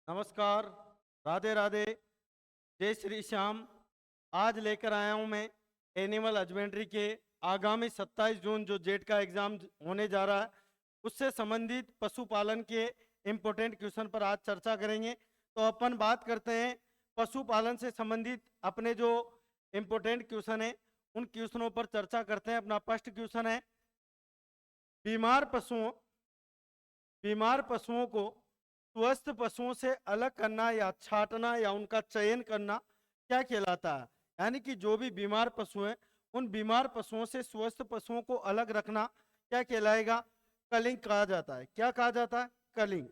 नमस्कार, राधे राधे, जय श्री श्याम। आज लेकर आया हूं मैं एनिमल हस्बेंड्री के आगामी 27 जून जो जेट का एग्जाम होने जा रहा है उससे संबंधित पशुपालन के इम्पोर्टेंट क्वेश्चन पर आज चर्चा करेंगे। तो अपन बात करते हैं पशुपालन से संबंधित अपने जो इम्पोर्टेंट क्वेश्चन है उन क्वेश्चनों पर चर्चा करते हैं। अपना फर्स्ट क्वेश्चन है, बीमार पशुओं को स्वस्थ पशुओं से अलग करना या छांटना या उनका चयन करना क्या कहलाता है? यानी कि जो भी बीमार पशु हैं उन बीमार पशुओं से स्वस्थ पशुओं को अलग रखना क्या कहलाएगा? कलिंग कहा जाता है। क्या कहा जाता है? कलिंग।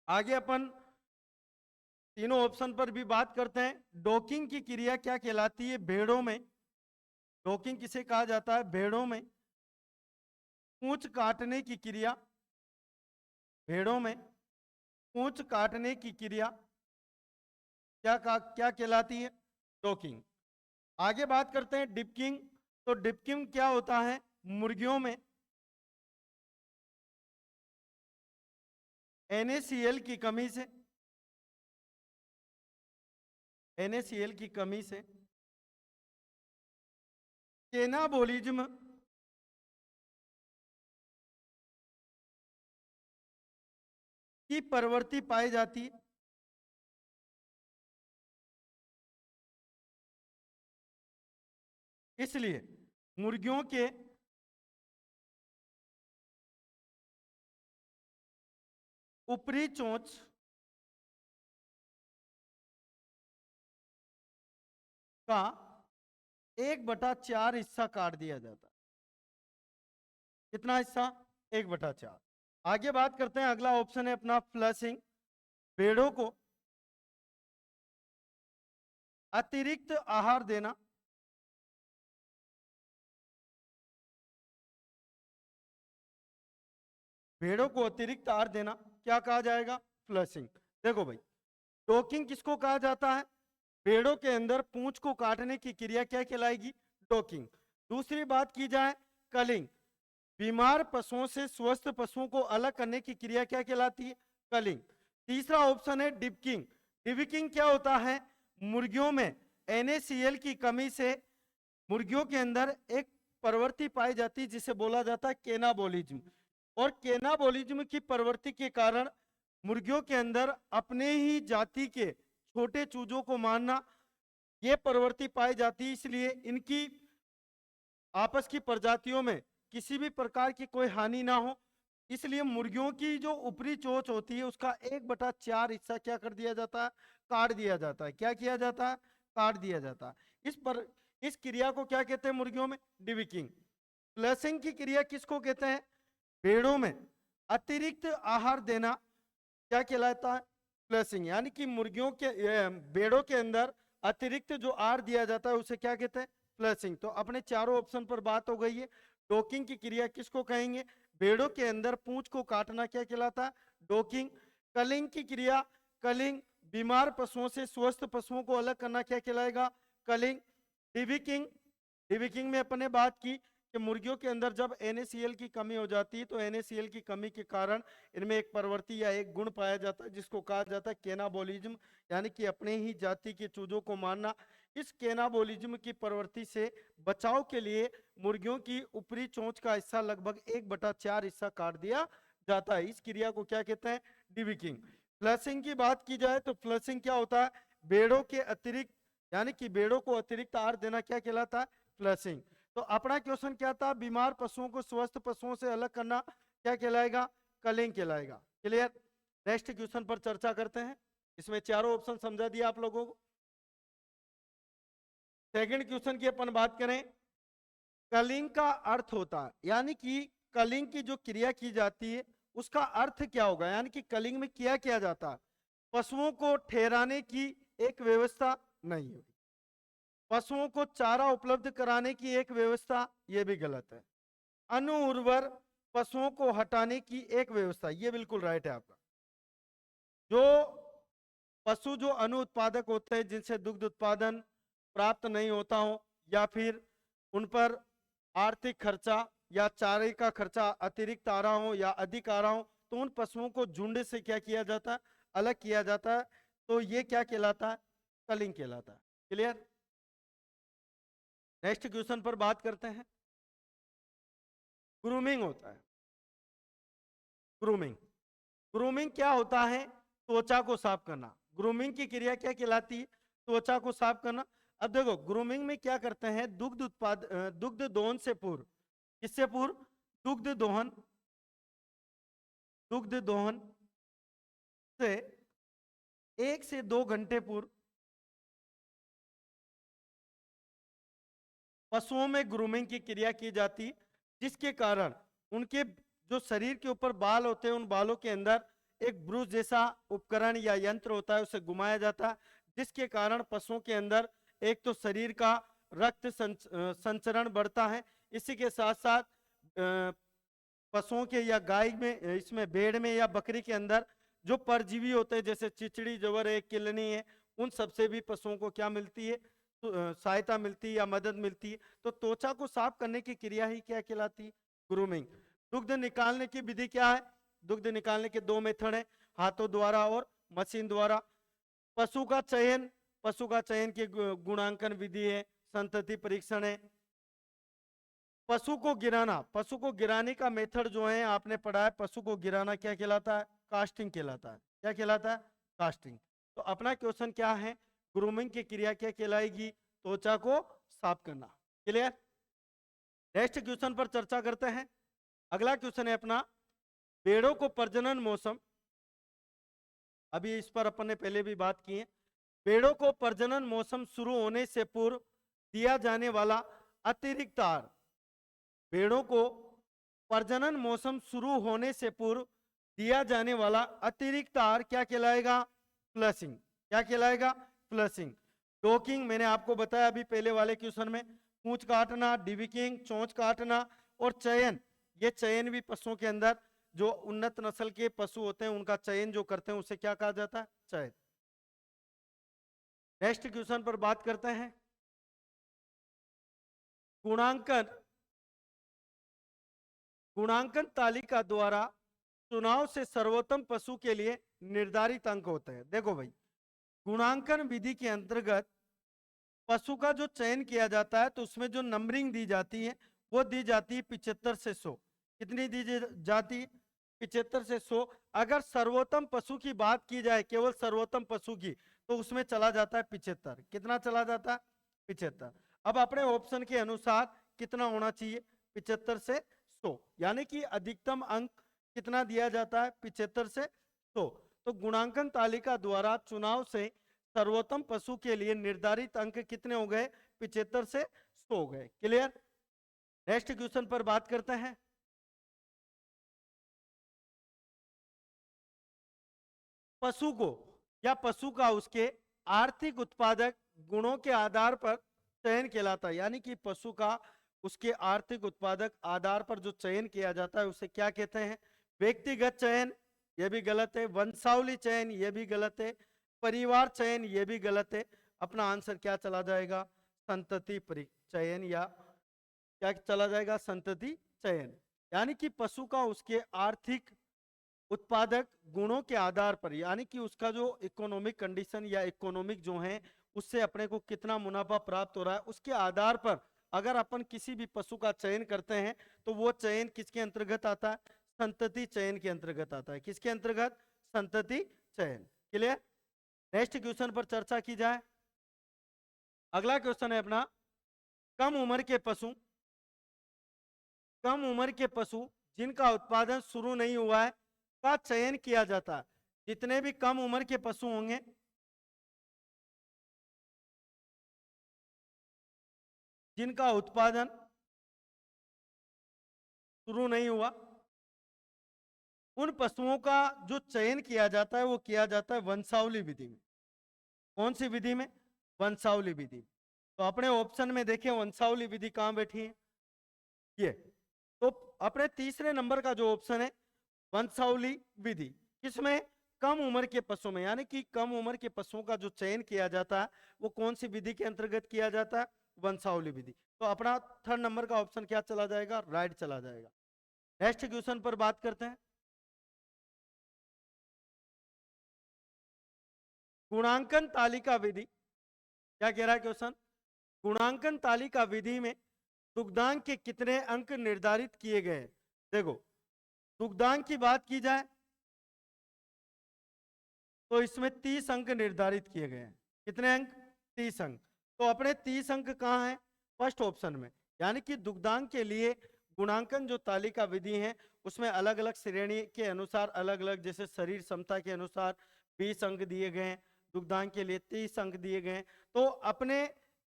आगे अपन तीनों ऑप्शन पर भी बात करते हैं। डॉकिंग की क्रिया क्या कहलाती है? भेड़ों में डॉकिंग किसे कहा जाता है? भेड़ों में पूंछ काटने की क्रिया, भेड़ों में पूंछ काटने की क्रिया क्या कहलाती है? डॉकिंग। आगे बात करते हैं डिपकिंग। तो डिपकिंग क्या होता है? मुर्गियों में NaCl की कमी से केनाबोलिज्म की प्रवृत्ति पाई जाती है। इसलिए मुर्गियों के ऊपरी चोंच का 1/4 हिस्सा काट दिया जाता है। कितना हिस्सा? 1/4। आगे बात करते हैं, अगला ऑप्शन है अपना फ्लशिंग। भेड़ों को अतिरिक्त आहार देना, भेड़ों को अतिरिक्त आहार देना क्या कहा जाएगा? फ्लशिंग। देखो भाई, डॉकिंग किसको कहा जाता है? भेड़ों के अंदर पूंछ को काटने की क्रिया क्या कहलाएगी? डॉकिंग। दूसरी बात की जाए कलिंग, बीमार पशुओं से स्वस्थ पशुओं को अलग करने की क्रिया क्या कहलाती है? कलिंग। तीसरा ऑप्शन है डिपकिंग। डिपकिंग क्या होता है? मुर्गियों में NaCl की कमी से मुर्गियों के अंदर एक प्रवृत्ति पाई जाती है जिसे बोला जाता है केनाबोलिज्म। और केनाबोलिज्म की प्रवृत्ति के कारण मुर्गियों के अंदर अपने ही जाति के छोटे चूजों को मारना ये प्रवृत्ति पाई जाती है। इसलिए इनकी आपस की प्रजातियों में किसी भी प्रकार की कोई हानि ना हो, इसलिए मुर्गियों की जो ऊपरी चोंच होती है उसका 1/4 हिस्सा क्या कर दिया जाता है? काट दिया जाता है। क्या किया जाता है? काट दिया जाता है। इस क्रिया को क्या कहते हैं मुर्गियों में? डिविकिंग। फ्लशिंग की क्रिया किसको कहते हैं? भेड़ों में अतिरिक्त आहार देना क्या कहलाता है? फ्लशिंग। यानी कि मुर्गियों के भेड़ों के अंदर अतिरिक्त जो आहार दिया जाता है उसे क्या कहते हैं? फ्लशिंग। तो अपने चारों ऑप्शन पर बात हो गई है। डॉकिंग की क्रिया किसको कहेंगे? भेड़ों के अंदर पूंछ को काटना क्या कहलाता है? डॉकिंग। कलिंग की क्रिया, कलिंग। बीमार पशुओं से स्वस्थ पशुओं को अलग करना क्या कहलाएगा? कलिंग। डिविकिंग, डिविकिंग में अपने बात की कि मुर्गियों के अंदर जब NaCl की कमी हो जाती है तो NaCl की कमी के कारण इनमें एक प्रवृत्ति या एक गुण पाया जाता है जिसको कहा जाता है केनाबोलिज्म, यानी कि अपने ही जाति के चूजों को मारना। इस केनाबोलिज्म की प्रवृत्ति से बचाव के लिए मुर्गियों की ऊपरी चोंच का हिस्सा लगभग 1/4 हिस्सा काट दिया जाता है। इस क्रिया को क्या कहते हैं? डिविकिंग। फ्लशिंग की बात की जाए तो फ्लशिंग क्या होता है? भेड़ों के अतिरिक्त, यानी कि भेड़ों को अतिरिक्त आहार देना क्या कहलाता है? फ्लशिंग। तो अपना क्वेश्चन क्या था? बीमार पशुओं को स्वस्थ पशुओं से अलग करना क्या कहलाएगा? कलिंग कहलाएगा। क्लियर? नेक्स्ट क्वेश्चन पर चर्चा करते हैं। इसमें चारों ऑप्शन समझा दिया आप लोगों को। सेकंड क्वेश्चन की अपन बात करें, कलिंग का अर्थ होता है, यानी कि कलिंग की जो क्रिया की जाती है उसका अर्थ क्या होगा? यानी कि कलिंग में क्या किया जाता है? पशुओं को ठहराने की एक व्यवस्था नहीं होती, पशुओं को चारा उपलब्ध कराने की एक व्यवस्था, यह भी गलत है। अनु उर्वर पशुओं को हटाने की एक व्यवस्था, यह बिल्कुल राइट है आपका। जो पशु जो अनु उत्पादक होते हैं जिनसे दुग्ध उत्पादन प्राप्त नहीं होता हो या फिर उन पर आर्थिक खर्चा या चारे का खर्चा अतिरिक्त आ रहा हो या अधिक आ रहा हो, तो उन पशुओं को झुंड से क्या किया जाता है? अलग किया जाता है तो ये क्या कहलाता है? कलिंग कहलाता है। क्लियर? नेक्स्ट क्वेश्चन पर बात करते हैं। ग्रूमिंग होता है। ग्रूमिंग, ग्रूमिंग क्या होता है? त्वचा को साफ करना। ग्रूमिंग की क्रिया क्या कहलाती है? त्वचा को साफ करना। अब देखो ग्रूमिंग में क्या करते हैं, दुग्ध दोहन से पूर्व, किससे पूर्व? दुग्ध दोहन, दुग्ध दोहन से 1 से 2 घंटे पूर्व पशुओं में ग्रूमिंग की क्रिया की जाती, जिसके कारण उनके जो शरीर के ऊपर बाल होते हैं उन बालों के अंदर एक ब्रूस जैसा उपकरण या यंत्र होता है, उसे घुमाया जाता है, जिसके कारण पशुओं के अंदर एक तो शरीर का रक्त संचरण बढ़ता है, इसी के साथ साथ पशुओं के या गाय में, इसमें भेड़ में या बकरी के अंदर जो परजीवी होते हैं जैसे चिचड़ी, जवर है, किलनी है, उन सबसे भी पशुओं को क्या मिलती है? सहायता मिलती है या मदद मिलती है। तो त्वचा को साफ करने की क्रिया ही क्या कहलाती है? ग्रूमिंग। दुग्ध निकालने की विधि क्या है? दुग्ध निकालने के 2 मेथड है, हाथों द्वारा और मशीन द्वारा। पशु का चयन, पशु का चयन की गुणांकन विधि है, संतति परीक्षण है। पशु को गिराना, पशु को गिराने का मेथड जो है आपने पढ़ा है, पशु को गिराना क्या कहलाता है? कास्टिंग कहलाता है। क्या कहलाता है? कास्टिंग। तो अपना क्वेश्चन क्या है? ग्रूमिंग की क्रिया क्या कहलाएगी? त्वचा को साफ करना। क्लियर? नेक्स्ट क्वेश्चन पर चर्चा करते हैं। अगला क्वेश्चन है अपना, भेड़ों को प्रजनन मौसम, अभी इस पर अपन ने पहले भी बात की है। भेड़ों को प्रजनन मौसम शुरू होने से पूर्व दिया जाने वाला अतिरिक्त आहार, भेड़ों को प्रजनन मौसम शुरू होने से पूर्व दिया जाने वाला अतिरिक्त आहार क्या कहलाएगा? फ्लशिंग। क्या कहलाएगा? फ्लशिंग। डॉकिंग मैंने आपको बताया अभी पहले वाले क्वेश्चन में, पूंछ काटना, डिविकिंग, चोंच काटना, और चयन, ये चयन भी पशुओं के अंदर जो उन्नत नस्ल के पशु होते हैं उनका चयन जो करते हैं उसे क्या कहा जाता है? चयन। नेक्स्ट क्वेश्चन पर बात करते हैं। गुणांकन, गुणांकन तालिका द्वारा चुनाव से सर्वोत्तम पशु के लिए निर्धारित अंक होते हैं। देखो भाई, गुणांकन विधि के अंतर्गत पशु का जो चयन किया जाता है तो उसमें जो नंबरिंग दी जाती है वो दी जाती है 75 से 100। कितनी दी जाती है? 75 से 100। अगर सर्वोत्तम पशु की बात की जाए, केवल सर्वोत्तम पशु की, तो उसमें चला जाता है 75। कितना चला जाता है? 75। अब अपने ऑप्शन के अनुसार कितना होना चाहिए? 75 से 100, यानी कि अधिकतम अंक कितना दिया जाता है? 75 से 100। तो गुणांकन तालिका द्वारा चुनाव से सर्वोत्तम पशु के लिए निर्धारित अंक कितने हो गए? 75 से 100 हो गए। क्लियर? नेक्स्ट क्वेश्चन पर बात करते हैं। पशु को या पशु का उसके आर्थिक उत्पादक गुणों के आधार पर चयन कहलाता है, यानी कि पशु का उसके आर्थिक उत्पादक आधार पर जो चयन किया जाता है उसे क्या कहते हैं? व्यक्तिगत चयन, यह भी गलत है। वंशावली चयन, यह भी गलत है। परिवार चयन, यह भी गलत है। अपना आंसर क्या चला जाएगा? संतति चयन, या क्या चला जाएगा? संतति चयन। यानी कि पशु का उसके आर्थिक उत्पादक गुणों के आधार पर, यानी कि उसका जो इकोनॉमिक कंडीशन या इकोनॉमिक जो है उससे अपने को कितना मुनाफा प्राप्त हो रहा है, उसके आधार पर अगर अपन किसी भी पशु का चयन करते हैं तो वो चयन किसके अंतर्गत आता है? संतति चयन के अंतर्गत आता है। किसके अंतर्गत? संतति चयन। क्लियर? नेक्स्ट क्वेश्चन पर चर्चा की जाए। अगला क्वेश्चन है अपना, कम उम्र के पशु, कम उम्र के पशु जिनका उत्पादन शुरू नहीं हुआ है का चयन किया जाता है। जितने भी कम उम्र के पशु होंगे, जिनका उत्पादन शुरू नहीं हुआ, उन पशुओं का जो चयन किया जाता है वो किया जाता है वंशावली विधि में। कौन सी विधि में? वंशावली विधि। तो अपने ऑप्शन में देखें वंशावली विधि कहां बैठी है? ये। तो अपने तीसरे नंबर का जो ऑप्शन है वंशावली विधि, किसमें? कम उम्र के पशुओं में, यानी कि कम उम्र के पशुओं का जो चयन किया जाता है वो कौन सी विधि के अंतर्गत किया जाता है? वंशावली विधि। तो अपना थर्ड नंबर का ऑप्शन क्या चला जाएगा? राइट चला जाएगा। नेक्स्ट क्वेश्चन पर बात करते हैं। गुणांकन तालिका विधि, क्या कह रहा है क्वेश्चन? गुणांकन तालिका विधि में दुग्धांक के कितने अंक निर्धारित किए गए हैं? देखो, दुग्धांक की बात की जाए तो इसमें 30 अंक निर्धारित किए गए हैं। कितने अंक? 30 अंक। तो अपने 30 अंक कहाँ हैं? फर्स्ट ऑप्शन में। यानी कि दुग्धांक के लिए गुणांकन जो तालिका विधि है उसमें अलग अलग श्रेणी के अनुसार अलग अलग, जैसे शरीर क्षमता के अनुसार 20 अंक दिए गए हैं, दुग्धांक के लिए 30 अंक दिए गए हैं। तो अपने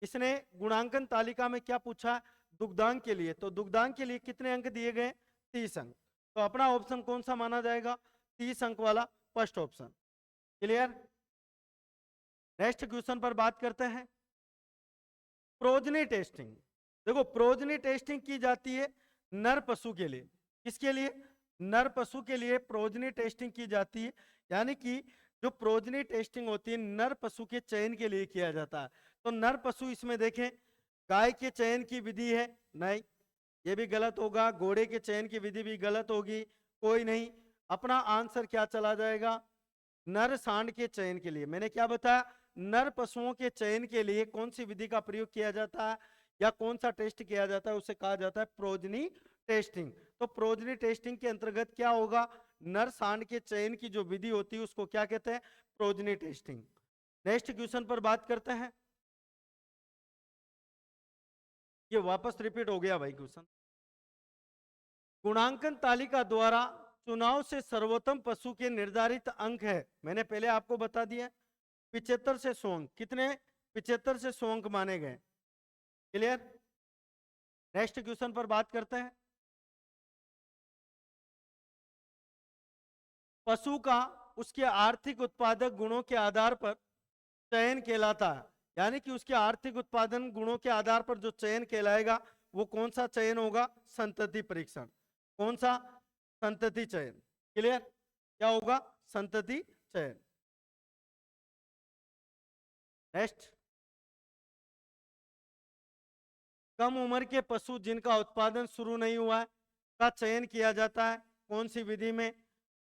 इसने गुणांकन तालिका में क्या पूछा? दुग्धांक के लिए। तो दुग्धांक के लिए कितने अंक दिए गए? 30 अंक। तो अपना ऑप्शन कौन सा माना जाएगा? 30 अंक वाला first option. Clear? Next question पर बात करते हैं। Progeny testing. देखो, प्रोजनी टेस्टिंग की जाती है नर पशु के लिए। किसके लिए? नर पशु के लिए प्रोजनी टेस्टिंग की जाती है। यानी कि जो प्रोजनी टेस्टिंग होती है नर पशु के चयन के लिए किया जाता है। तो नर पशु इसमें देखें, गाय के चयन की विधि है? नहीं, ये भी गलत होगा। घोड़े के चयन की विधि भी गलत होगी। कोई नहीं, अपना आंसर क्या चला जाएगा? नर सांड के चयन के लिए। मैंने क्या बताया? नर पशुओं के चयन के लिए कौन सी विधि का प्रयोग किया जाता है या कौन सा टेस्ट किया जाता है, उसे कहा जाता है प्रोजनी टेस्टिंग। तो प्रोजनी टेस्टिंग के अंतर्गत क्या होगा? नर सांड के चयन की जो विधि होती है उसको क्या कहते हैं? Progeny testing. नेक्स्ट क्वेश्चन पर बात करते हैं। ये वापस रिपीट हो गया भाई क्वेश्चन। गुणांकन तालिका द्वारा चुनाव से सर्वोत्तम पशु के निर्धारित अंक है। मैंने पहले आपको बता दिया 75 से 100 अंक। कितने? 75 से 100 अंक माने गए। क्लियर? नेक्स्ट क्वेश्चन पर बात करते हैं। पशु का उसके आर्थिक उत्पादक गुणों के आधार पर चयन कहलाता है। यानी कि उसके आर्थिक उत्पादन गुणों के आधार पर जो चयन कहलाएगा वो कौन सा चयन होगा? संतति परीक्षण। कौन सा? संतति चयन। क्लियर? क्या होगा? संतति चयन। नेक्स्ट, कम उम्र के पशु जिनका उत्पादन शुरू नहीं हुआ है का चयन किया जाता है। कौन सी विधि में?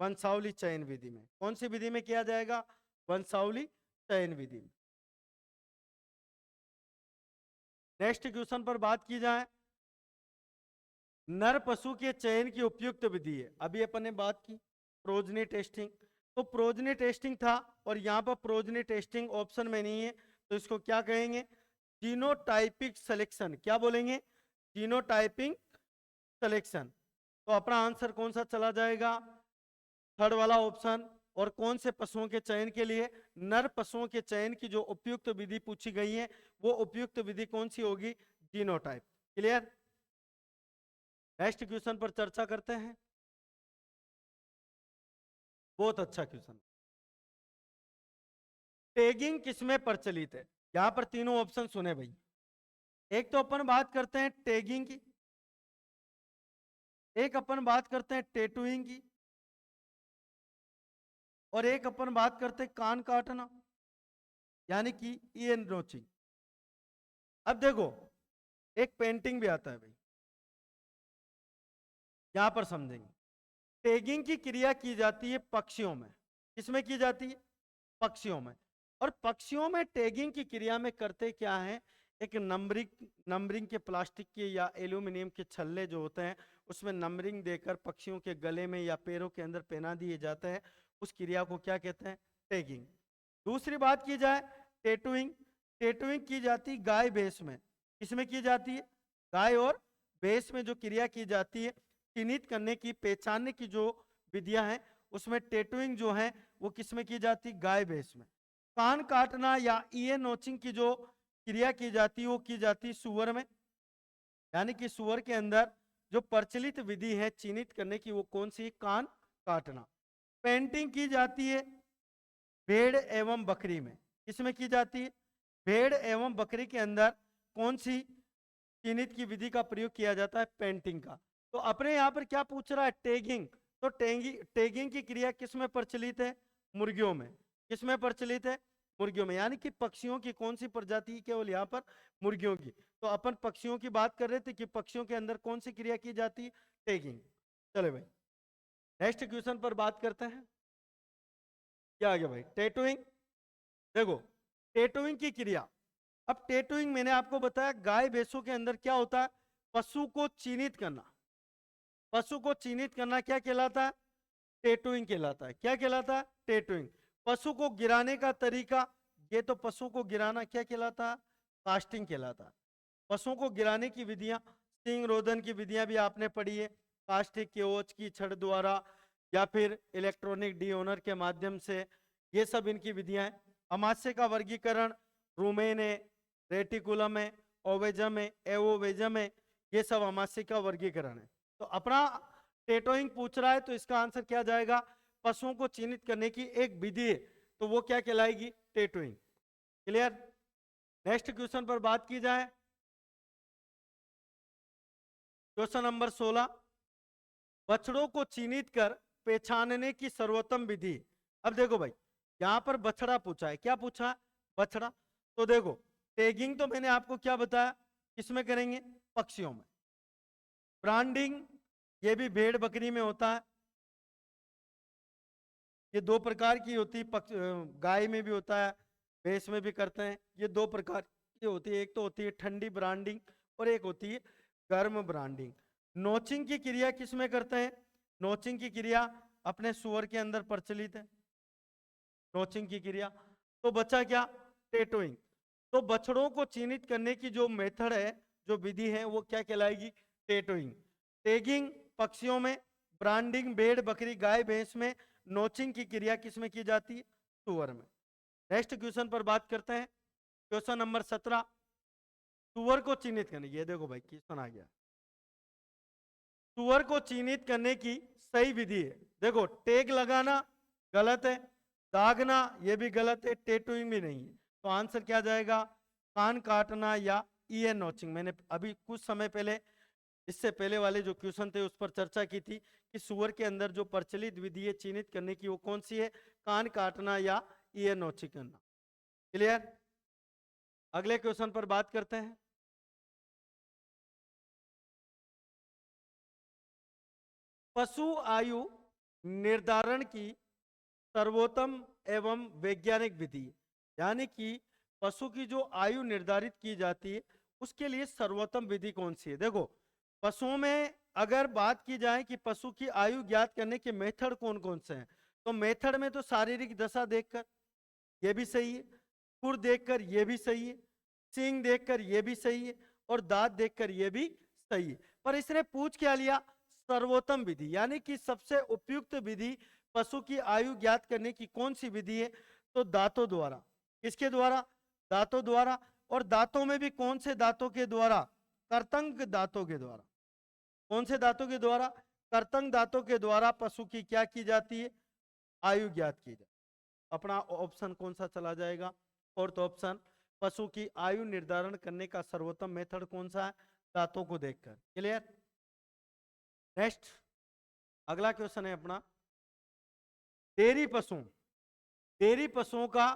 वंशावली चयन विधि में। कौन सी विधि में किया जाएगा? वंशावली चयन विधि में। नेक्स्ट क्वेश्चन पर बात की जाए, नर पशु के चयन की उपयुक्त विधि है। अभी अपन ने बात की प्रोजनी टेस्टिंग। तो प्रोजनी टेस्टिंग था और यहाँ पर प्रोजनी टेस्टिंग ऑप्शन में नहीं है, तो इसको क्या कहेंगे? Genotypic selection. क्या बोलेंगे? Genotyping selection. तो अपना आंसर कौन सा चला जाएगा? थर्ड वाला ऑप्शन। और कौन से पशुओं के चयन के लिए? नर पशुओं के चयन की जो उपयुक्त विधि पूछी गई है वो उपयुक्त विधि कौन सी होगी? जीनोटाइप। क्लियर? नेक्स्ट क्वेश्चन पर चर्चा करते हैं। बहुत अच्छा क्वेश्चन। टैगिंग किसमें प्रचलित है? यहां पर तीनों ऑप्शन सुने भाई। एक तो अपन बात करते हैं टैगिंग की, एक अपन बात करते हैं टैटूइंग की, और एक अपन बात करते हैं कान काटना यानी कि ईयर नोचिंग। अब देखो, एक पेंटिंग भी आता है भाई, यहां पर समझेंगे। टैगिंग की क्रिया की जाती है पक्षियों में। किसमें की जाती है? पक्षियों में। और पक्षियों में टैगिंग की क्रिया में करते क्या है? एक नंबरिंग के प्लास्टिक के या एल्यूमिनियम के छल्ले जो होते हैं उसमें नंबरिंग देकर पक्षियों के गले में या पैरों के अंदर पहना दिए जाते हैं। उस क्रिया को क्या कहते हैं? टैगिंग। दूसरी बात की जाए टैटूइंग। टैटूइंग की जाती गाय भैंस में। किसमें की जाती है? गाय और भैंस में जो क्रिया की जाती है चिन्हित करने की, पहचानने की जो विधियां हैं उसमें टैटूइंग जो है वो किसमें की जाती? गाय भैंस में। कान काटना या ईयर नोचिंग की जो क्रिया की जाती है वो की जाती सुअर में। यानी कि सुअर के अंदर जो प्रचलित विधि है चिन्हित करने की वो कौन सी? कान काटना। पेंटिंग की जाती है भेड़ एवं बकरी में। किसमें की जाती है? भेड़ एवं बकरी के अंदर कौन सी चिन्हित की विधि का प्रयोग किया जाता है? पेंटिंग का। तो अपने यहाँ पर क्या पूछ रहा है? टैगिंग। तो टैगिंग की क्रिया किसमें प्रचलित है? मुर्गियों में। किसमें प्रचलित है? मुर्गियों में। यानी कि पक्षियों की कौन सी प्रजाति? केवल यहाँ पर मुर्गियों की। तो अपन पक्षियों की बात कर रहे थे कि पक्षियों के अंदर कौन सी क्रिया की जाती है? टैगिंग। चले भाई, नेक्स्ट क्वेश्चन पर बात करते हैं। क्या आ गया भाई? टैटूइंग। देखो टेटोइंग की क्रिया, अब टेटोइंग मैंने आपको बताया गाय भैंसों के अंदर क्या होता है, पशु को चिन्हित करना। पशु को चिन्हित करना क्या कहलाता है, टेटोइंग कहलाता है। क्या कहलाता है, टेटोइंग। पशु को गिराने का तरीका, ये तो पशु को गिराना क्या कहलाता है, कास्टिंग कहलाता है। पशुओं को गिराने की विधियां, सिंग रोधन की विधियां भी आपने पढ़ी है, कास्टिक के ओज की छड़ द्वारा या फिर इलेक्ट्रॉनिक डीओनर के माध्यम से, ये सब इनकी विधियां हैं। अमाशय का वर्गीकरण रूमेन है, रेटिकुलम है, ओवेजम है, एवोवेजम है, ये सब अमाशय का वर्गीकरण है। तो अपना टेटोइंग पूछ रहा है तो इसका आंसर क्या जाएगा, पशुओं को चिन्हित करने की एक विधि है, तो वो क्या कहलाएगी, टेटोइंग। क्लियर। नेक्स्ट क्वेश्चन पर बात की जाए, क्वेश्चन नंबर 16, बछड़ों को चिन्हित कर पहचानने की सर्वोत्तम विधि। अब देखो भाई यहां पर बछड़ा पूछा है, क्या पूछा है, बछड़ा। तो देखो टैगिंग तो मैंने आपको क्या बताया, किसमें करेंगे, पक्षियों में। ब्रांडिंग ये भी भेड़ बकरी में होता है, ये दो प्रकार की होती है, गाय में भी होता है, भैंस में भी करते हैं। ये दो प्रकार की होती है, एक तो होती है ठंडी ब्रांडिंग और एक होती है गर्म ब्रांडिंग। नोचिंग की क्रिया किस में करते हैं, नोचिंग की क्रिया अपने सुअर के अंदर प्रचलित है, नोचिंग की क्रिया। तो बचा क्या, टेटोइंग। तो बछड़ों को चिन्हित करने की जो मेथड है, जो विधि है, वो क्या कहलाएगी, टेटोइंग। टैगिंग पक्षियों में, ब्रांडिंग भेड़ बकरी गाय भैंस में, नोचिंग की क्रिया किस में की जाती है, सुअर में। नेक्स्ट क्वेश्चन पर बात करते हैं, क्वेश्चन नंबर 17, सुअर को चिन्हित करने, ये देखो भाई क्वेश्चन आ गया, सुअर को चिन्हित करने की सही विधि है। देखो टैग लगाना गलत है, दागना ये भी गलत है, टेटूइंग भी नहीं है। तो आंसर क्या जाएगा, कान काटना या ईयर नोचिंग। मैंने अभी कुछ समय पहले, इससे पहले वाले जो क्वेश्चन थे उस पर चर्चा की थी कि सुअर के अंदर जो प्रचलित विधि है चिन्हित करने की वो कौन सी है, कान काटना या ईयर नोचिंग करना। क्लियर। अगले क्वेश्चन पर बात करते हैं, पशु आयु निर्धारण की सर्वोत्तम एवं वैज्ञानिक विधि, यानी कि पशु की जो आयु निर्धारित की जाती है उसके लिए सर्वोत्तम विधि कौन सी है। देखो पशुओं में अगर बात की जाए कि पशु की आयु ज्ञात करने के मेथड कौन कौन से हैं, तो मेथड में तो शारीरिक दशा देखकर ये भी सही है, खुर देखकर ये भी सही है, सींग देखकर ये भी सही है, और दांत देखकर ये भी सही है। पर इसने पूछ क्या लिया, सर्वोत्तम विधि, यानी कि सबसे उपयुक्त विधि पशु की आयु ज्ञात करने की कौन सी विधि है, तो दांतों द्वारा। किसके द्वारा, दांतों द्वारा। और दांतों में भी कौन से दांतों के द्वारा, कर्तंग दांतों के द्वारा। कौन से दांतों के द्वारा, कर्तंग दांतों के द्वारा पशु की क्या की जाती है, आयु ज्ञात की जाती। अपना ऑप्शन कौन सा चला जाएगा, फोर्थ ऑप्शन, पशु की आयु निर्धारण करने का सर्वोत्तम मेथड कौन सा है, दांतों को देखकर। क्लियर। नेक्स्ट अगला क्वेश्चन है अपना, डेयरी पशुओं, डेयरी पशुओं का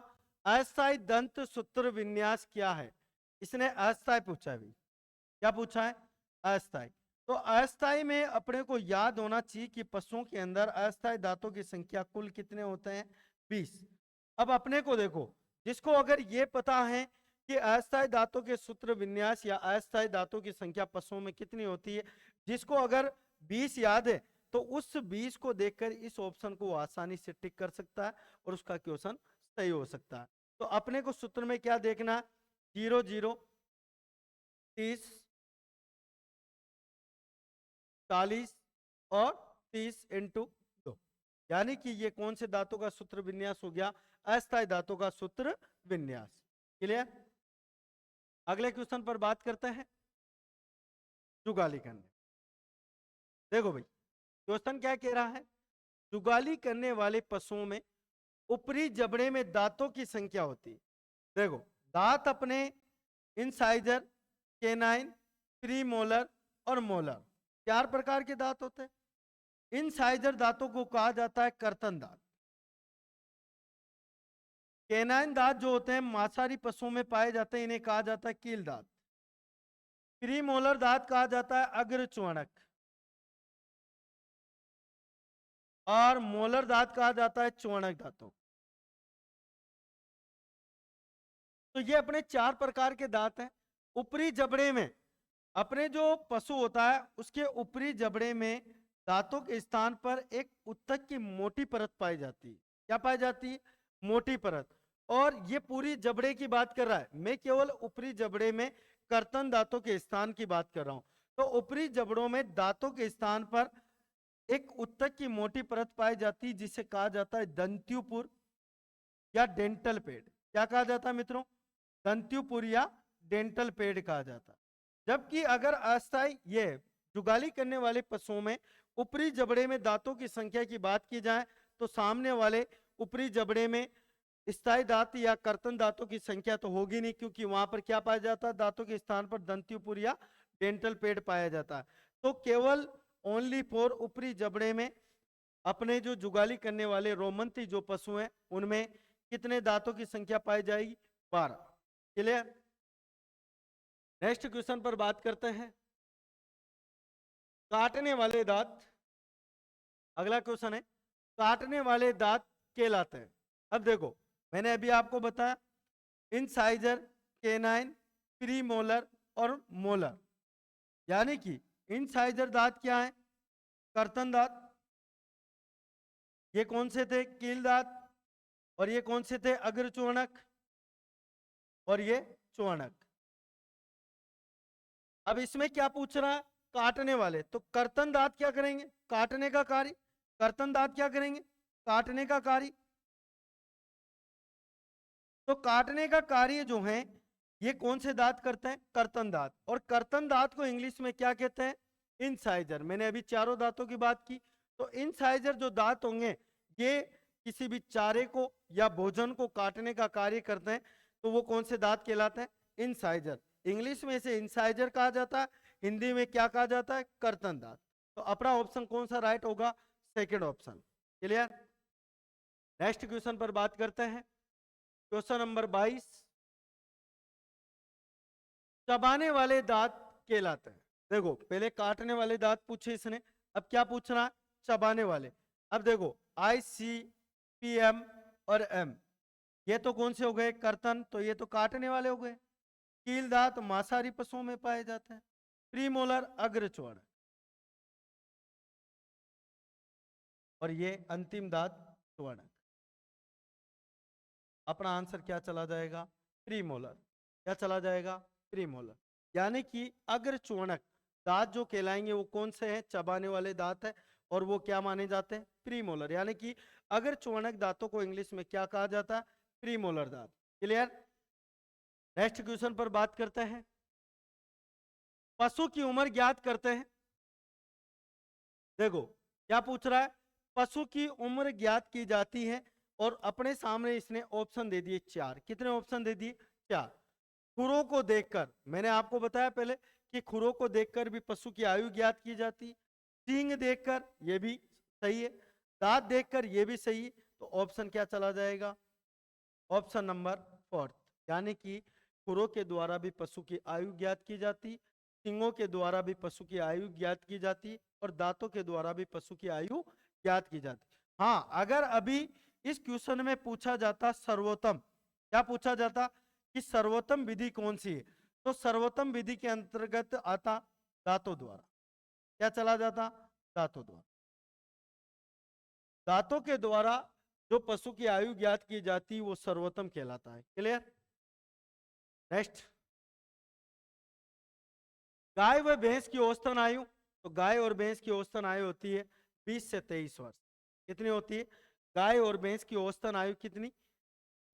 अस्थायी दंत सूत्र विन्यास क्या है। इसने अस्थायी पूछा है भी, क्या पूछा है, अस्थायी। तो अस्थायी में अपने को याद होना चाहिए कि पशुओं के अंदर अस्थायी दांतों की संख्या कुल कितने होते हैं, 20। अब अपने को देखो, जिसको अगर ये पता है कि अस्थायी दांतों के सूत्र विन्यास या अस्थायी दांतों की संख्या पशुओं में कितनी होती है, जिसको अगर 20 याद है तो उस 20 को देखकर इस ऑप्शन को आसानी से टिक कर सकता है और उसका क्वेश्चन सही हो सकता है। तो अपने को सूत्र में क्या देखना है, 0 0 30 40 और 30 इंटू 2, यानी कि ये कौन से दांतों का सूत्र विन्यास हो गया, अस्थायी दांतों का सूत्र विन्यास। क्लियर। अगले क्वेश्चन पर बात करते हैं, जुगाली करने। देखो भाई क्वेश्चन क्या कह रहा है, जुगाली करने वाले पशुओं में ऊपरी जबड़े में दांतों की संख्या होती है। देखो दांत अपने इंसाइजर, केनाइन, प्रीमोलर और मोलर, 4 प्रकार के दांत होते हैं। इंसाइजर दांतों को कहा जाता है कर्तन दांत। केनाइन दांत जो होते हैं मांसाहारी पशुओं में पाए जाते हैं, इन्हें कहा जाता है कील दांत। प्रीमोलर दांत कहा जाता है अग्र च्वणक, और मोलर दांत कहा जाता है च्वणक दांतों। तो ये अपने 4 प्रकार के दांत हैं। ऊपरी जबड़े में अपने जो पशु होता है उसके ऊपरी जबड़े में दांतों के स्थान पर एक उत्तक की मोटी परत पाई जाती है। क्या पाई जाती है? मोटी परत। और ये पूरी जबड़े की बात कर रहा है, मैं केवल ऊपरी जबड़े में कर्तन दांतों के स्थान की बात कर रहा हूं। तो ऊपरी जबड़ों में दांतों के स्थान पर एक उत्तक की मोटी परत पाई जाती है जिसे कहा जाता है दंत्युपुर या डेंटल पेड। क्या कहा जाता है मित्रों? दंत्युपुर या डेंटल पेड कहा जाता है। जबकि अगर अस्थायी ये जुगाली करने वाले पशुओं में ऊपरी जबड़े में दांतों की संख्या की बात की जाए तो सामने वाले ऊपरी जबड़े में स्थायी दांत या कर्तन दांतों की संख्या तो होगी नहीं, क्योंकि वहां पर क्या पाया जाता है? दांतों के स्थान पर दंत्युपुर या डेंटल पेड पाया जाता है। तो केवल ओनली फॉर ऊपरी जबड़े में अपने जो जुगाली करने वाले रोमंती जो पशु हैं उनमें कितने दांतों की संख्या पाई जाएगी? 12। क्लियर? नेक्स्ट क्वेश्चन पर बात करते हैं। काटने वाले दांत, अगला क्वेश्चन है, काटने वाले दांत कहलाते हैं। अब देखो, मैंने अभी आपको बताया इंसाइजर, केनाइन, प्रीमोलर और मोलर। यानी कि इंसाइजर दांत क्या है? कर्तन दांत। ये कौन से थे? कील दांत। और ये कौन से थे? अग्रचूर्णक और ये चूर्णक। अब इसमें क्या पूछ रहा है? काटने वाले। तो कर्तन दांत क्या करेंगे? काटने का कार्य। कर्तन दांत क्या करेंगे? काटने का कार्य। तो काटने का कार्य जो है ये कौन से दांत करते हैं? कर्तन दांत। और कर्तन दांत को इंग्लिश में क्या कहते हैं? इंसाइजर। मैंने अभी चारों दांतों की बात की। तो इंसाइजर जो दांत होंगे ये किसी भी चारे को या भोजन को काटने का कार्य करते हैं, तो वो कौन से दांत कहलाते हैं? इंसाइजर। इंग्लिश में इसे इंसाइजर कहा जाता है, हिंदी में क्या कहा जाता है? कर्तन दांत। तो अपना ऑप्शन कौन सा राइट होगा? Second option. Clear? Next question पर बात करते हैं। क्वेश्चन नंबर 22, चबाने वाले दांत कहलाते हैं। देखो, पहले काटने वाले दांत पूछे इसने, अब क्या पूछ रहा है? चबाने वाले। अब देखो, आई, सी, पी, एम और एम, ये तो कौन से हो गए? कर्तन। तो ये तो काटने वाले हो गए। कील दांत मांसाहारी पशुओं में पाए जाते हैं। प्रीमोलर अग्रचूर्ण, और ये अंतिम दांत चूर्णक। अपना आंसर क्या चला जाएगा? प्रीमोलर। क्या चला जाएगा? प्रीमोलर। यानी कि अग्रचूर्णक दांत जो कहलाएंगे वो कौन से हैं? चबाने वाले दांत है, और वो क्या माने जाते हैं? प्रीमोलर। यानी कि अग्रचूर्णक दांतों को इंग्लिश में क्या कहा जाता है? प्रीमोलर दांत। क्लियर? नेक्स्ट क्वेश्चन पर बात करते हैं। पशु की उम्र ज्ञात करते हैं। देखो क्या पूछ रहा है? पशु की उम्र ज्ञात की जाती है, और अपने सामने इसने ऑप्शन दे दिए 4। कितने ऑप्शन दे दिए? 4। खुरों को देखकर, मैंने आपको बताया पहले कि खुरों को देखकर भी पशु की आयु ज्ञात की जाती। सींग देखकर, ये भी सही है। दांत देखकर, ये भी सही है। तो ऑप्शन क्या चला जाएगा? Option number 4। यानी कि खुरों के द्वारा भी पशु की आयु ज्ञात की जाती, सींगों के द्वारा भी पशु की आयु ज्ञात की जाती, और दांतों के द्वारा भी पशु की आयु ज्ञात की जाती। हाँ, अगर अभी इस क्वेश्चन में पूछा जाता सर्वोत्तम, क्या पूछा जाता कि सर्वोत्तम विधि कौन सी है, तो सर्वोत्तम विधि के अंतर्गत आता दांतों द्वारा। क्या चला जाता? दांतों द्वारा। दांतों के द्वारा जो पशु की आयु ज्ञात की जाती वो सर्वोत्तम कहलाता है। क्लियर? नेक्स्ट, गाय व भैंस की औसतन आयु। तो गाय और भैंस की औसतन आयु होती है 20 से 23 वर्ष। कितनी होती है? गाय और भैंस की औसतन आयु कितनी?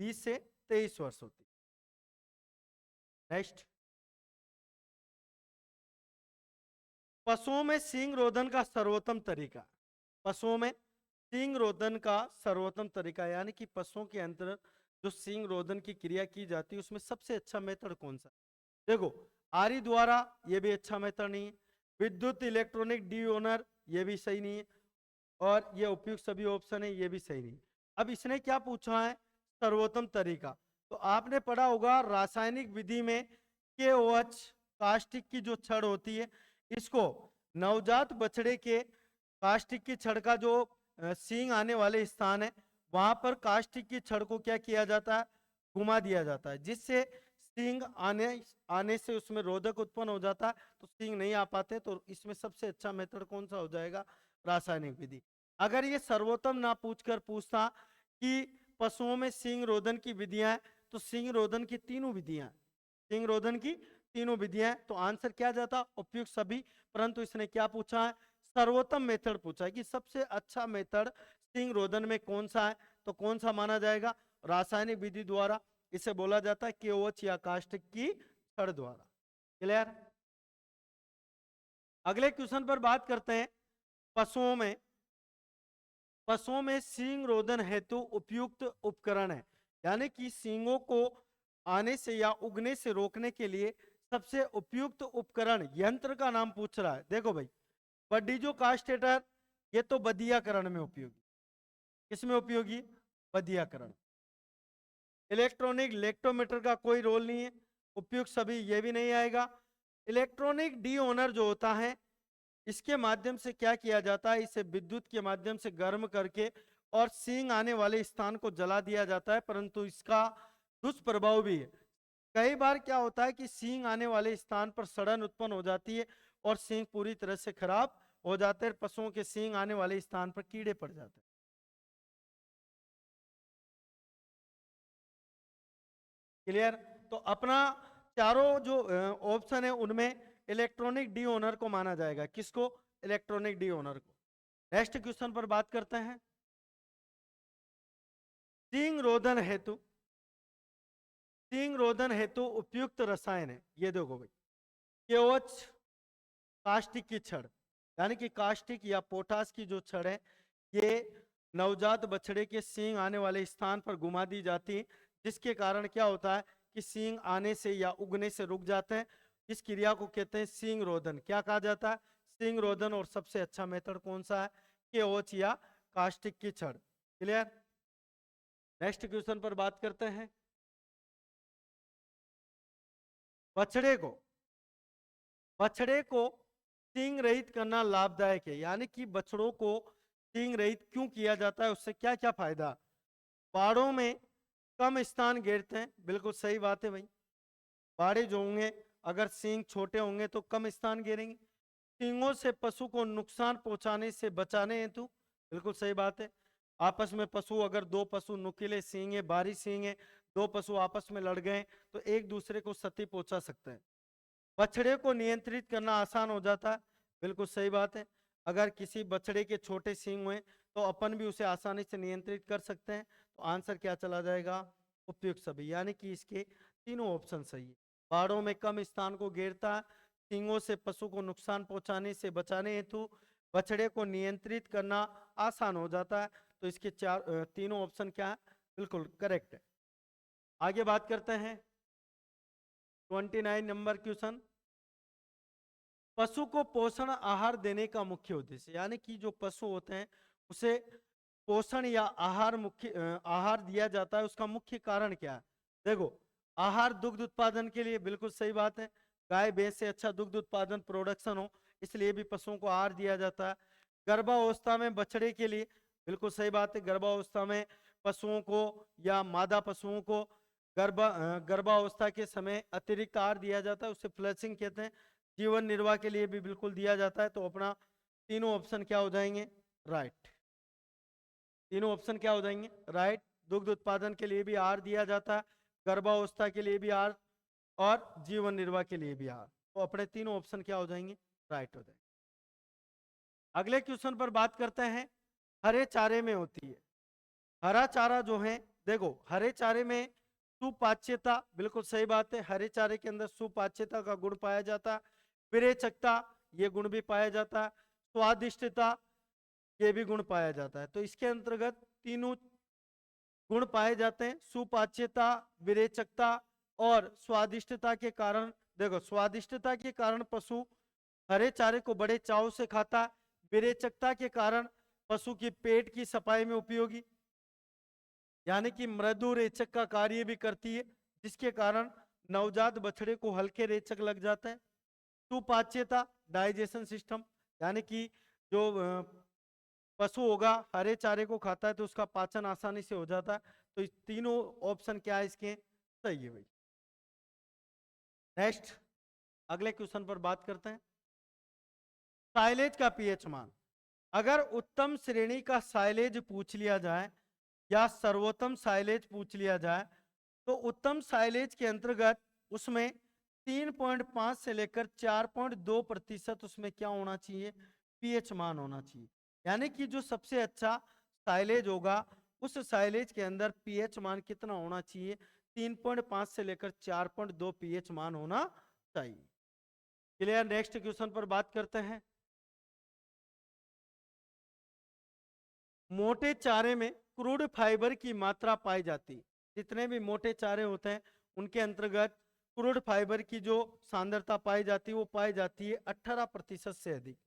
20 से 23 वर्ष होती है। नेक्स्ट, पशुओं में सींग रोधन का सर्वोत्तम तरीका। पशुओं में सींग रोधन का सर्वोत्तम तरीका, यानी कि पशुओं के अंदर जो सींग रोधन की क्रिया की जाती है उसमें सबसे अच्छा मेथड कौन सा? देखो, आरी द्वारा, ये भी अच्छा मेथड नहीं है। विद्युत इलेक्ट्रॉनिक डीओनर, ये भी सही नहीं है। और ये उपयुक्त सभी ऑप्शन है, ये भी सही नहीं। अब इसने क्या पूछा है? सर्वोत्तम तरीका। तो आपने पढ़ा होगा रासायनिक विधि में KOH कास्टिक की जो छड़ होती है, इसको नवजात बछड़े के कास्टिक की छड़ का जो सींग आने वाले स्थान है वहां पर कास्टिक की छड़ को क्या किया जाता है? घुमा दिया जाता है, जिससे सींग आने आने से उसमें रोधक उत्पन्न हो जाता है, तो सींग नहीं आ पाते। तो इसमें सबसे अच्छा मेथड कौन सा हो जाएगा? रासायनिक विधि। अगर ये सर्वोत्तम ना पूछकर पूछता कि पशुओं में सींग रोधन की विधियां हैं, तो सींग रोधन की तीनों विधियां, सींग रोधन की तीनों विधियां, तो आंसर क्या जाता? उपयुक्त सभी। परंतु इसने क्या पूछा है? सर्वोत्तम मेथड पूछा है कि सबसे अच्छा मेथड सींग रोधन में कौन सा है, तो कौन सा माना जाएगा? रासायनिक विधि द्वारा। इसे बोला जाता है KOH या कास्टिक की छड़ द्वारा। क्लियर? अगले क्वेश्चन पर बात करते हैं। पशुओं में सींग रोधन हेतु उपयुक्त उपकरण है, यानी कि सींगों को आने से या उगने से रोकने के लिए सबसे उपयुक्त उपकरण यंत्र का नाम पूछ रहा है। देखो भाई, बडीजो कास्टेटर, ये तो बदियाकरण में उपयोगी। किसमें उपयोगी? बदियाकरण। इलेक्ट्रॉनिक लेक्टोमीटर का कोई रोल नहीं है, उपयुक्त सभी, ये भी नहीं आएगा। इलेक्ट्रॉनिक डी ओनर जो होता है, इसके माध्यम से क्या किया जाता है? इसे विद्युत के माध्यम से गर्म करके और सींग आने वाले स्थान को जला दिया जाता है, परंतु इसका दुष्प्रभाव भी है। कई बार क्या होता है कि सींग आने वाले स्थान पर सड़न उत्पन्न हो जाती है और सींग पूरी तरह से खराब हो जाते हैं। पशुओं के सींग आने वाले स्थान पर कीड़े पड़ जाते हैं। क्लियर? तो अपना चारों जो ऑप्शन है उनमें इलेक्ट्रॉनिक डी ओनर को माना जाएगा। किसको? इलेक्ट्रॉनिक डी ओनर को। नेक्स्ट क्वेश्चन पर बात करते हैं। सींग रोधन हेतु, सींग रोधन हेतु उपयुक्त रसायन है, ये देखो भाई, KOH कास्टिक की छड़, यानी कि कास्टिक या पोटास की जो छड़ है, ये नवजात बछड़े के सींग आने वाले स्थान पर घुमा दी जाती है, जिसके कारण क्या होता है कि सींग आने से या उगने से रुक जाते हैं। इस क्रिया को कहते हैं सींग रोधन। क्या कहा जाता है? सींग रोधन। और सबसे अच्छा मेथड कौन सा है? KOH या कास्टिक की छड़। क्लियर? नेक्स्ट क्वेश्चन पर बात करते हैं। बछड़े को सींग रहित करना लाभदायक है, यानी कि बछड़ों को सींग रहित क्यों किया जाता है? उससे क्या क्या फायदा? बाड़ों में कम स्थान घेरते हैं, बिल्कुल सही बात है भाई। बाड़े जो होंगे, अगर सींग छोटे होंगे तो कम स्थान घेरेंगे। सींगों से पशु को नुकसान पहुंचाने से बचाने हेतु, बिल्कुल सही बात है। आपस में पशु, अगर दो पशु नुकीले सींग है, बारी सींग है, दो पशु आपस में लड़ गए तो एक दूसरे को क्षति पहुंचा सकते हैं। बछड़े को नियंत्रित करना आसान हो जाता है, बिल्कुल सही बात है। अगर किसी बछड़े के छोटे सींग हुए तो अपन भी उसे आसानी से नियंत्रित कर सकते हैं। तो आंसर क्या चला जाएगा? उपयुक्त सभी, यानी कि इसके तीनों ऑप्शन सही है। बाड़ों में कम स्थान को घेरता है, सींगों से पशु को नुकसान पहुंचाने से बचाने हेतु, बछड़े को नियंत्रित करना आसान हो जाता है। तो इसके तीनों ऑप्शन क्या है? बिल्कुल करेक्ट है। आगे बात करते हैं 29 नंबर क्वेश्चन। पशु को पोषण आहार देने का मुख्य उद्देश्य, यानी कि जो पशु होते हैं उसे पोषण या आहार दिया जाता है, उसका मुख्य कारण क्या है? देखो, आहार दुग्ध उत्पादन के लिए, बिल्कुल सही बात है। गाय भैंस से अच्छा दुग्ध उत्पादन प्रोडक्शन हो, इसलिए भी पशुओं को आहार दिया जाता है। गर्भावस्था में बछड़े के लिए, बिल्कुल सही बात है। गर्भावस्था में पशुओं को या मादा पशुओं को गर्भावस्था के समय अतिरिक्त आहार दिया जाता है, उसे फ्लशिंग कहते हैं। जीवन निर्वाह के लिए भी बिल्कुल दिया जाता है। तो अपना तीनों ऑप्शन क्या हो जाएंगे? राइट। तीनों ऑप्शन क्या हो जाएंगे? राइट। दुग्ध उत्पादन के लिए भी आहार दिया जाता है, गर्भावस्था के लिए भी आहार, और जीवन निर्वाह के लिए भी आहार। तो अपने तीनों ऑप्शन क्या हो जाएंगे? राइट हो जाएंगे। अगले क्वेश्चन पर बात करते हैं। हरे चारे में होती है, हरा चारा जो है, देखो हरे चारे में सुपाच्यता, बिल्कुल सही बात है। हरे चारे के अंदर सुपाच्यता का गुण पाया जाता है। विरेचकता, ये गुण भी पाया जाता है। स्वादिष्टता, ये भी गुण पाया जाता है। तो इसके अंतर्गत तीनों गुण पाए जाते हैं, सुपाच्यता, विरेचकता और स्वादिष्टता के कारण। देखो, स्वादिष्टता के कारण पशु हरे चारे को बड़े चाव से खाता है। विरेचकता के कारण पशु की पेट की सफाई में उपयोगी, यानी कि मृदु रेचक का कार्य भी करती है, जिसके कारण नवजात बछड़े को हल्के रेचक लग जाते हैं। सुपाच्यता, डाइजेशन सिस्टम, यानी कि जो पशु होगा हरे चारे को खाता है तो उसका पाचन आसानी से हो जाता है। तो इस तीनों ऑप्शन क्या है इसके सही है भाई। नेक्स्ट अगले क्वेश्चन पर बात करते हैं। साइलेज का पीएच मान। अगर उत्तम श्रेणी का साइलेज पूछ लिया जाए या सर्वोत्तम साइलेज पूछ लिया जाए तो उत्तम साइलेज के अंतर्गत उसमें 3.5 से लेकर 4.2% उसमें क्या होना चाहिए, पीएच मान होना चाहिए। यानी कि जो सबसे अच्छा साइलेज होगा उस साइलेज के अंदर पीएच मान कितना होना चाहिए, 3.5 से लेकर 4.2 पीएच मान होना चाहिए। क्लियर। नेक्स्ट क्वेश्चन पर बात करते हैं। मोटे चारे में क्रूड फाइबर की मात्रा पाई जाती है। जितने भी मोटे चारे होते हैं उनके अंतर्गत क्रूड फाइबर की जो सांद्रता पाई जाती है वो पाई जाती है 18% से अधिक।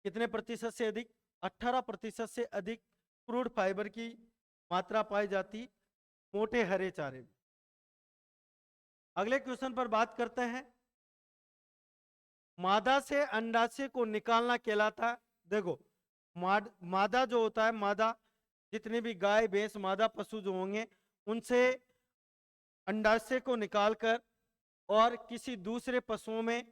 कितने प्रतिशत से अधिक, 18% से अधिक क्रूड फाइबर की मात्रा पाई जाती मोटे हरे चारे में। अगले क्वेश्चन पर बात करते हैं। मादा से अंडाशय को निकालना कहलाता है। देखो मादा जो होता है, मादा जितने भी गाय भैंस मादा पशु जो होंगे उनसे अंडाशय को निकालकर और किसी दूसरे पशुओं में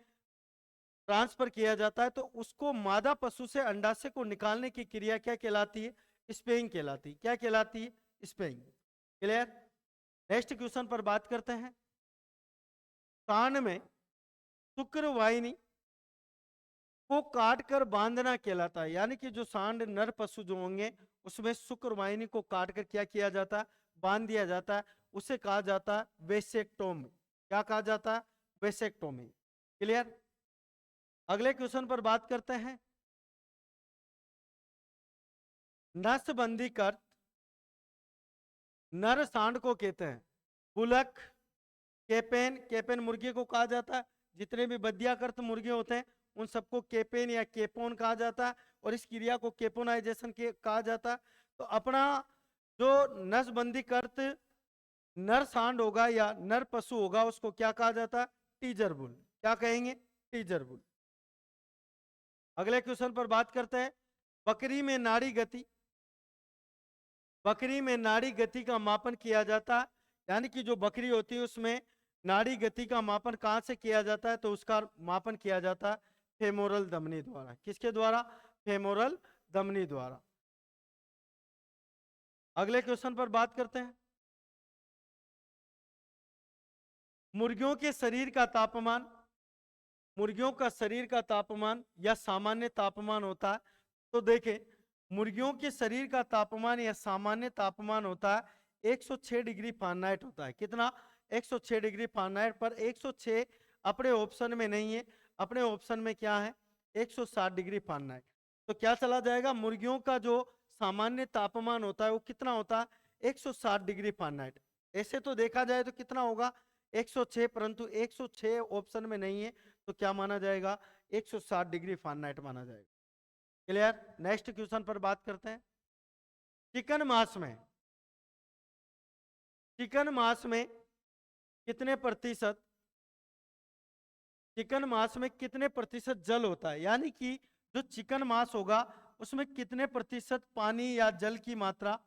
ट्रांसफर किया जाता है तो उसको मादा पशु से अंडाशय को निकालने की क्रिया क्या कहलाती है, स्पेइंग कहलाती है। क्या कहलाती है, स्पेइंग। क्लियर। नेक्स्ट क्वेश्चन पर बात करते हैं। कान में शुक्रवाहिनी को काटकर बांधना कहलाता है। यानी कि जो सांड नर पशु जो होंगे उसमें शुक्रवाहिनी को काटकर क्या किया जाता है, बांध दिया जाता है, उसे कहा जाता है वेसेक्टोमी। क्या कहा जाता है, वेसेक्टोमी। क्लियर। अगले क्वेश्चन पर बात करते हैं। नसबंदी कर नर सांड को कहते हैं बुलक, केपेन। केपेन मुर्गी को कहा जाता है। जितने भी बद्याकृत मुर्गे होते हैं उन सबको केपेन या केपोन कहा जाता है और इस क्रिया को केपोनाइजेशन के कहा जाता है। तो अपना जो नसबंदी कर्त नर सांड होगा या नर पशु होगा उसको क्या कहा जाता है, टीजर बुल। क्या कहेंगे, टीजर बुल। अगले क्वेश्चन पर बात करते हैं। बकरी में नाड़ी गति। बकरी में नाड़ी गति का मापन किया जाता है। यानी कि जो बकरी होती है उसमें नाड़ी गति का मापन कहां से किया जाता है, तो उसका मापन किया जाता है फेमोरल धमनी द्वारा। किसके द्वारा, फेमोरल धमनी द्वारा। अगले क्वेश्चन पर बात करते हैं। मुर्गियों के शरीर का तापमान। मुर्गियों का शरीर का तापमान या सामान्य तापमान होता है। तो देखें मुर्गियों के शरीर का तापमान या सामान्य तापमान होता है 106 डिग्री फ़ारेनहाइट होता है। कितना, 106 डिग्री फ़ारेनहाइट। पर 106 अपने ऑप्शन में नहीं है, अपने ऑप्शन में क्या है 160 डिग्री फ़ारेनहाइट। तो क्या चला जाएगा, मुर्गियों का जो सामान्य तापमान होता है वो कितना होता है 160 डिग्री फ़ारेनहाइट। ऐसे तो देखा जाए तो कितना होगा 106, परंतु 106 ऑप्शन में नहीं है तो क्या माना जाएगा 160 डिग्री फ़ारेनहाइट माना जाएगा। क्लियर। नेक्स्ट क्वेश्चन पर बात करते हैं। चिकन मांस में, चिकन मांस में कितने प्रतिशत, चिकन मांस में कितने प्रतिशत जल होता है। यानी कि जो चिकन मांस होगा उसमें कितने प्रतिशत पानी या जल की मात्रा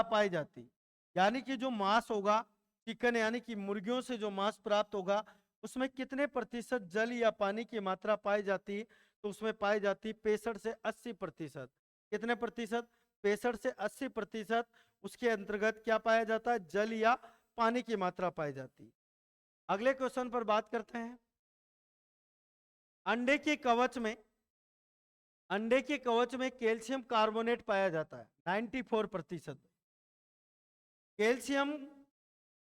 पाई जाती। यानी कि जो मांस होगा चिकन यानी कि मुर्गियों से जो मांस प्राप्त होगा उसमें कितने प्रतिशत जल या पानी की मात्रा पाई जाती है, तो उसमें पाई जाती 65 से 80%। कितने प्रतिशत, 65 से 80%। उसके अंतर्गत क्या पाया जाता है, जल या पानी की मात्रा पाई जाती। अगले क्वेश्चन पर बात करते हैं। अंडे के कवच में, अंडे के कवच में कैल्शियम कार्बोनेट पाया जाता है 94%। कैल्शियम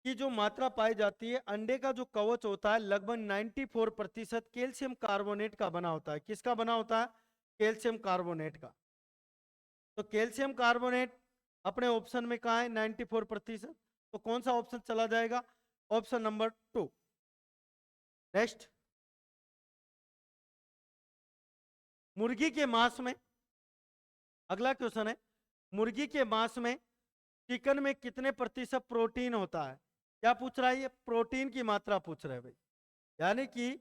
की जो मात्रा पाई जाती है, अंडे का जो कवच होता है लगभग 94% कैल्शियम कार्बोनेट का बना होता है। किसका बना होता है, कैल्शियम कार्बोनेट का। तो कैल्शियम कार्बोनेट अपने ऑप्शन में कहा है 94%। तो कौन सा ऑप्शन चला जाएगा, ऑप्शन नंबर 2। नेक्स्ट, मुर्गी के मांस में, अगला क्वेश्चन है मुर्गी के मांस में चिकन में कितने प्रतिशत प्रोटीन होता है। क्या पूछ रहा है ये, प्रोटीन की मात्रा पूछ रहे हैं भाई। यानी कि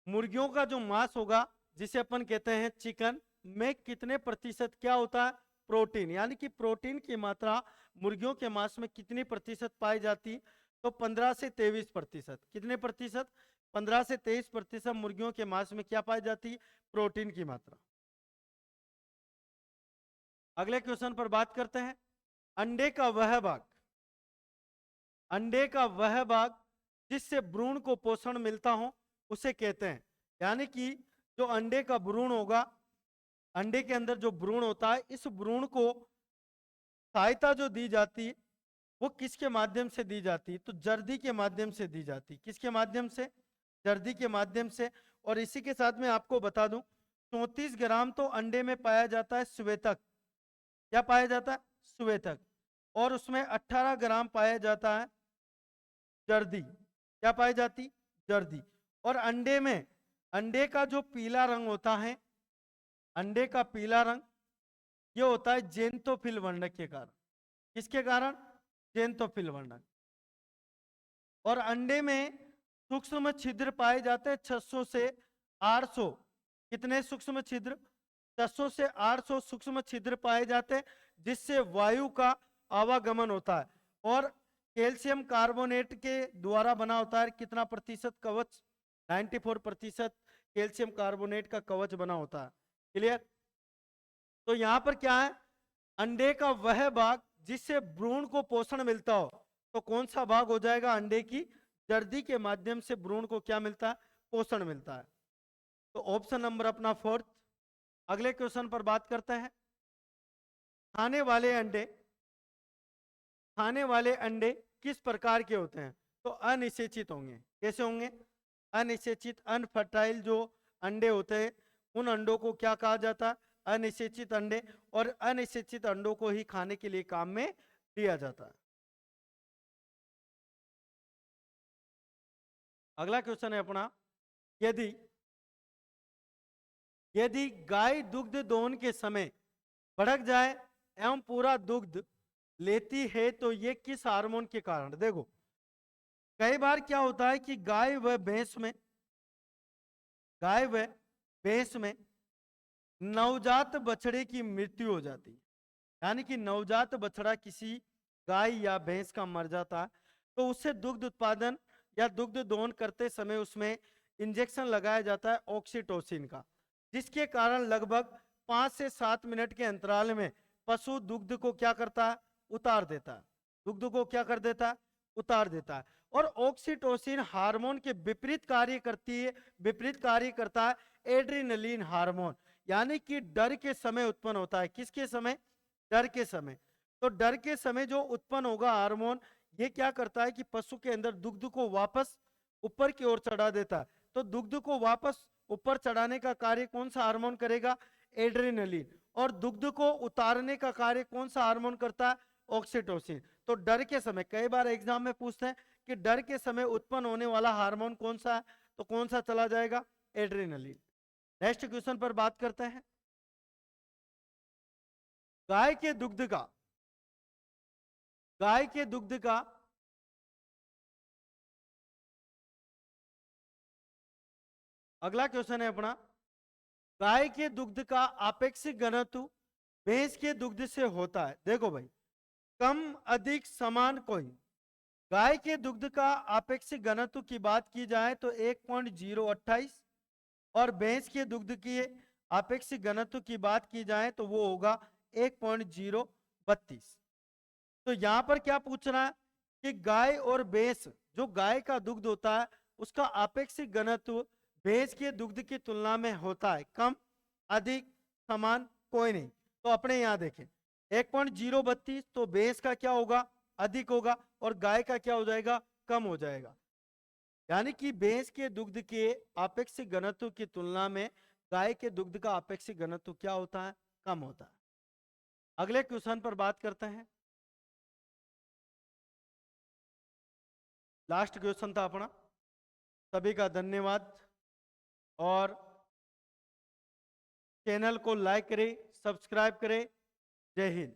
मुर्गियों का जो मांस होगा जिसे अपन कहते हैं चिकन में कितने प्रतिशत क्या होता है, प्रोटीन, यानी कि प्रोटीन की मात्रा मुर्गियों के मांस में कितनी प्रतिशत पाई जाती? तो 15 से 23%। कितने प्रतिशत? 15 से 23% मुर्गियों के मांस में क्या पाई जाती? प्रोटीन की मात्रा। अगले क्वेश्चन पर बात करते हैं। अंडे का वह भाग, अंडे का वह भाग जिससे भ्रूण को पोषण मिलता हो उसे कहते हैं, यानी कि जो अंडे का भ्रूण होगा, अंडे के अंदर जो भ्रूण होता है, इस भ्रूण को सहायता जो दी जाती है वो किसके माध्यम से दी जाती है? तो जर्दी के माध्यम से दी जाती है। किसके माध्यम से? जर्दी के माध्यम से। और इसी के साथ में आपको बता दूं, 34 ग्राम तो अंडे में पाया जाता है स्वेतक। क्या पाया जाता है? स्वेतक। और उसमें 18 ग्राम पाया जाता है जर्दी। क्या पाई जाती? जर्दी। और अंडे में, अंडे का जो पीला रंग होता है, अंडे का पीला रंग ये होता है जेंतोफिल वर्णक के कारण। किसके कारण? जेंतोफिल वर्णक। और अंडे में सूक्ष्म छिद्र पाए जाते हैं 600 से 800। कितने सूक्ष्म छिद्र? 600 से 800 सूक्ष्म छिद्र पाए जाते हैं, जिससे वायु का आवागमन होता है। और कैल्शियम कार्बोनेट के द्वारा बना होता है कितना प्रतिशत कवच? 94% कैल्शियम कार्बोनेट का कवच बना होता है। क्लियर? तो यहां पर क्या है? अंडे का वह भाग जिससे भ्रूण को पोषण मिलता हो, तो कौन सा भाग हो जाएगा? अंडे की जर्दी के माध्यम से भ्रूण को क्या मिलता है? पोषण मिलता है। तो ऑप्शन नंबर अपना 4। अगले क्वेश्चन पर बात करते हैं। खाने वाले अंडे, खाने वाले अंडे किस प्रकार के होते हैं? तो अनिषेचित होंगे। कैसे होंगे? अनिषेचित, अनफर्टाइल जो अंडे होते हैं उन अंडों को क्या कहा जाता है? अनिषेचित अंडे। और अनिषेचित अंडों को ही खाने के लिए काम में लिया जाता है। अगला क्वेश्चन है अपना, यदि यदि गाय दुग्ध दोहन के समय भड़क जाए एवं पूरा दुग्ध लेती है तो ये किस हार्मोन के कारण? देखो, कई बार क्या होता है कि गाय व भैंस में, गाय व भैंस में नवजात बछड़े की मृत्यु हो जाती है, यानी कि नवजात बछड़ा किसी गाय या भैंस का मर जाता है, तो उससे दुग्ध उत्पादन या दुग्ध दोहन करते समय उसमें इंजेक्शन लगाया जाता है ऑक्सीटोसिन का, जिसके कारण लगभग 5 से 7 मिनट के अंतराल में पशु दुग्ध को क्या करता है? उतार देता है। दुग्ध को क्या कर देता है? उतार देता है। और ऑक्सीटोसिन हार्मोन के विपरीत कार्य करती है, विपरीत कार्य करता है एड्रिनलिन हार्मोन, यानी कि डर के समय उत्पन्न होता है। किसके समय? डर के समय। तो डर के समय जो उत्पन्न होगा हार्मोन, ये क्या करता है कि पशु के अंदर दुग्ध को वापस ऊपर की ओर चढ़ा देता है। तो दुग्ध को वापस ऊपर चढ़ाने का कार्य कौन सा हार्मोन करेगा? एड्रेनलिन। और दुग्ध को उतारने का कार्य कौन सा हार्मोन करता है? ऑक्सीटोसिन। तो डर के समय, कई बार एग्जाम में पूछते हैं कि डर के समय उत्पन्न होने वाला हार्मोन कौन सा है, तो कौन सा चला जाएगा? एड्रेनलिन। नेक्स्ट क्वेश्चन पर बात करते हैं। गाय के दुग्ध का, गाय के दुग्ध का अगला क्वेश्चन है अपना, गाय के दुग्ध का आपेक्षिक घनत्व भैंस के दुग्ध से होता है। देखो भाई, कम अधिक समान कोई, गाय के दुग्ध का आपेक्षिक घनत्व की बात की जाए तो 1.028, और भैंस के दुग्ध की आपेक्षिक घनत्व की बात की जाए तो वो होगा 1.032। तो यहां पर क्या पूछना है कि गाय और भैंस, जो गाय का दुग्ध होता है उसका आपेक्षिक घनत्व भैंस के दुग्ध की तुलना में होता है कम, अधिक, समान, कोई नहीं। तो अपने यहां देखें 1.032, तो भैंस का क्या होगा? अधिक होगा, और गाय का क्या हो जाएगा? कम हो जाएगा। यानी कि भैंस के दुग्ध के आपेक्षिक घनत्व की तुलना में गाय के दुग्ध का आपेक्षिक घनत्व क्या होता है? कम होता है। अगले क्वेश्चन पर बात करते हैं। लास्ट क्वेश्चन था अपना। सभी का धन्यवाद, और चैनल को लाइक करें, सब्सक्राइब करें। जय हिंद।